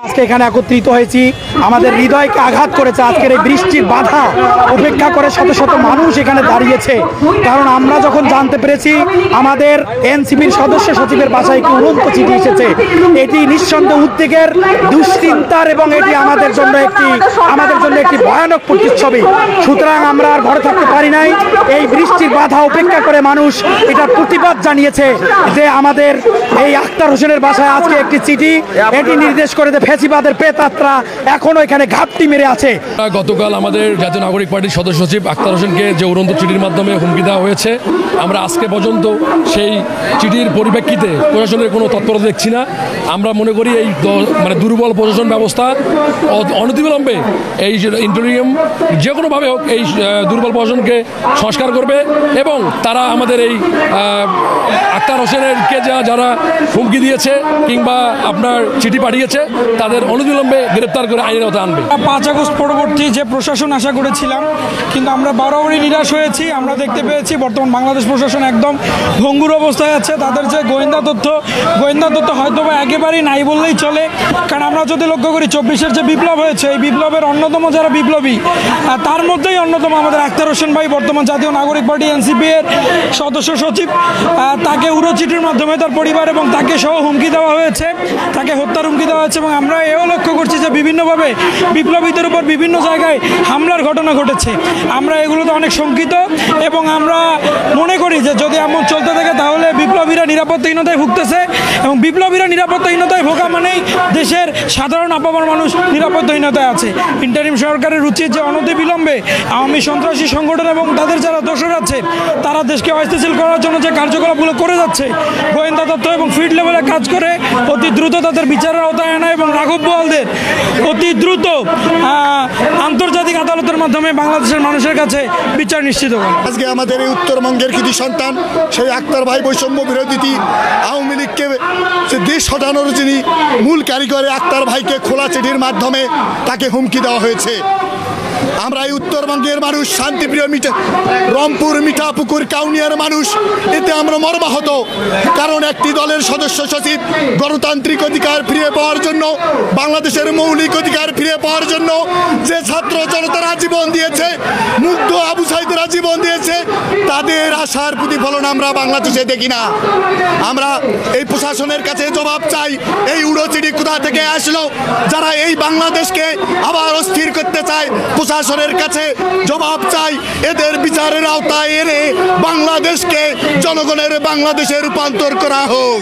আজকে এখানে একত্রিত হয়েছি, আমাদের হৃদয়কে আঘাত করেছে আজকের এই বৃষ্টির বাধা উপেক্ষা করে শত শত মানুষ এখানে দাঁড়িয়েছে। কারণ আমরা যখন জানতে পেরেছি আমাদের এনসিপির সদস্য সচিবের বাসায় একটি উড়ন্ত চিঠি এসেছে, এটি নিঃসন্দেহ উদ্বেগের, দুশ্চিন্তার এবং এটি আমাদের জন্য একটি ভয়ানক প্রতিচ্ছবি। সুতরাং আমরা আর ঘরে থাকতে পারি নাই। এই বৃষ্টির বাধা উপেক্ষা করে মানুষ এটার প্রতিবাদ জানিয়েছে যে আমাদের এই আখতার হোসেনের বাসায় আজকে একটি চিঠি, এটি নির্দেশ করে যে ফ্যাসিবাদের প্রেতাত্রা এখনো এখানে ঘাপটি মেরে আছে। গতকাল আমাদের জাতীয় নাগরিক পার্টির সদস্য সচিব আখতার হোসেনকে যে উড়ন্ত চিঠির মাধ্যমে হুমকি দেওয়া হয়েছে, আমরা আজকে পর্যন্ত সেই চিঠির পরিপ্রেক্ষিতে প্রশাসনের কোনো তৎপরতা দেখছি না। আমরা মনে করি এই দুর্বল প্রশাসন ব্যবস্থা অনতিবিলম্বে এই ইন্টারিম যে কোনোভাবে হোক এই দুর্বল প্রশাসনকে সংস্কার করবে এবং তারা আমাদের এই আখতার হোসেনেরকে যারা হুমকি দিয়েছে কিংবা আপনার চিঠি পাঠিয়েছে তাদের অনতিবিলম্বে গ্রেপ্তার করে আইনের আওতায় আনবে। 5 আগস্ট পরবর্তী যে প্রশাসন আশা করেছিলাম, কিন্তু আমরা বরাবরই নিরাশ হয়েছি। আমরা দেখতে পেয়েছি বর্তমান বাংলাদেশ প্রশাসন একদম ভঙ্গুর অবস্থায় আছে। তাদের যে গোয়েন্দা তথ্য হয়তো বা একেবারেই নাই বললেই চলে। কারণ আমরা যদি লক্ষ্য করি 24-এর যে বিপ্লব হয়েছে, এই বিপ্লবের অন্যতম যারা বিপ্লবী তার মধ্যেই অন্যতম আমাদের আখতার হোসেন ভাই, বর্তমান জাতীয় নাগরিক পার্টি এনসিপি এর সদস্য সচিব। তাকে উড়ো চিঠির মাধ্যমে তার পরিবার এবং তাকে সহ হুমকি দেওয়া হয়েছে, তাকে হত্যার হুমকি দেওয়া হয়েছে। এবং আমরা এও লক্ষ্য করছি যে বিভিন্নভাবে বিপ্লবীদের উপর বিভিন্ন জায়গায় হামলার ঘটনা ঘটেছে। আমরা এগুলোতে অনেক শঙ্কিত এবং আমরা মনে করি যে যদি এমন চলতে থাকে তাহলে বিপ্লবীরা নিরাপত্তাহীনতায় ভুগতেছে এবং বিপ্লবীরা নিরাপত্তাহীনতায় ভোগা মানেই দেশের সাধারণ আপামর মানুষ নিরাপত্তাহীনতায় আছে। ইন্টারিম সরকারের উচিত যে অনতিবিলম্বে আওয়ামী সন্ত্রাসী সংগঠন এবং তাদের যারা দোষর আছে তারা দেশকে অস্থিতিশীল করার জন্য যে কার্যকলাপগুলো করে যাচ্ছে, গোয়েন্দা তথ্য এবং ফিল্ড লেভেলে কাজ করে অতি দ্রুত তাদের বিচারের আওতায় আনা এবং রাঘব বোয়ালদের অতি দ্রুত আন্তর্জাতিক আদালতের মাধ্যমে বাংলাদেশের মানুষের কাছে বিচার নিশ্চিত করা। আজকে আমাদের এই উত্তরবঙ্গের কৃতি সন্তান সেই আখতার ভাই বৈষম্য বিরোধী আওয়ামী লীগকে যে দেশ হটানোর যিনি মূল কারিগরে আখতার ভাইকে খোলা চিঠির মাধ্যমে তাকে হুমকি দেওয়া হয়েছে। আমরা এই উত্তরবঙ্গের মানুষ, শান্তিপ্রিয় রংপুর, মিঠাপুকুর, কাউনিয়ার মানুষ, এতে আমরা মর্মাহত। কারণ একটি দলের সদস্য সচিব গণতান্ত্রিক অধিকার ফিরে পাওয়ার জন্য, বাংলাদেশের মৌলিক অধিকার ফিরে পাওয়ার জন্য যে ছাত্র জনতারা জীবন দিয়েছে, মুগ্ধ আবু সাইদরা জীবন দিয়েছে, তাদের আশার প্রতিফলন আমরা বাংলাদেশে দেখি না। আমরা এই প্রশাসনের কাছে জবাব চাই, এই উড়ো চিঠি কোথা থেকে আসলো? যারা এই বাংলাদেশকে আবার অস্থির করতে চায়, প্রশাসনের কাছে জবাব চাই। এদের বিচারের আওতায় এনে বাংলাদেশকে জনগণের বাংলাদেশে রূপান্তর করা হোক।